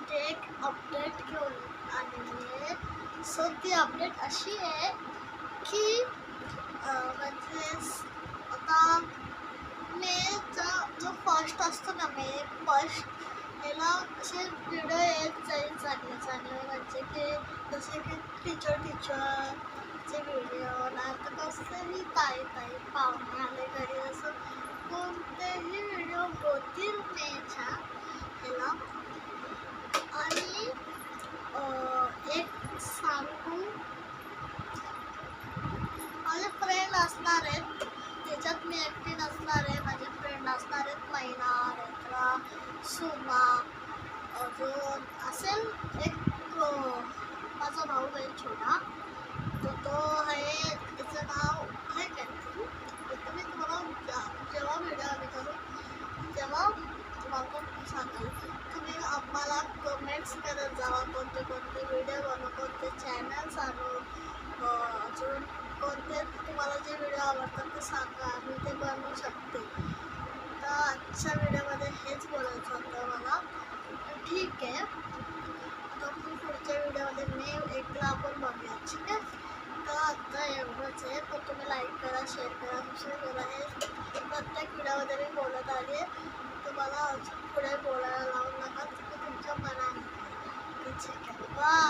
तुमच्यासाठी एक अपडेट घेऊन आलेली आहे. सो ती अपडेट अशी आहे की म्हणजे आता मेचा जो फर्स्ट असतो ना, मे फर्स्ट याला असे व्हिडिओ येत जाईल चांगले चांगले, म्हणजे की जसे की टीचरचे व्हिडिओ, नाही तर कसलेही ताई पाहुणे आले घरी, असं कोणतेही व्हिडिओ होतील मेच्या ह्याला. आणि एक सांगू, माझे फ्रेंड असणार आहेत त्याच्यात, मी एकटी नसणार आहे, माझे फ्रेंड असणार आहेत मैना, नेत्रा, सुमा, अजून असेल एक माझा भाऊ आहे छोटा, तर तो आहे, त्याचं नाव आहे काहीतरी. तर मी तुम्हाला जेव्हा व्हिडिओ आम्ही करू तेव्हा तुम्हाला सांगेल. तुम्ही आम्हाला कमेंट्स करत जावा, कोणते कोणते व्हिडिओ बनवू, कोणते चॅनल्स आणू, अजून कोणते तुम्हाला जे व्हिडिओ आवडतात ते सांगा, आम्ही ते बनवू शकते. तर आजच्या व्हिडिओमध्ये हेच बोलायचं होतं मला. ठीक आहे, तर पुढच्या व्हिडिओमध्ये मे एकला आपण बघूया, ठीक आहे. तर आता एवढंच आहे. तर तुम्ही लाईक करा, शेअर करा, सबस्क्राईब करा. हे प्रत्येक व्हिडिओमध्ये मी बोलत आली आहे. तुम्हाला अजून पुढे बोलायला लावू नका, तुम्ही तुमच्या मनाने. ठीक आहे, बाय.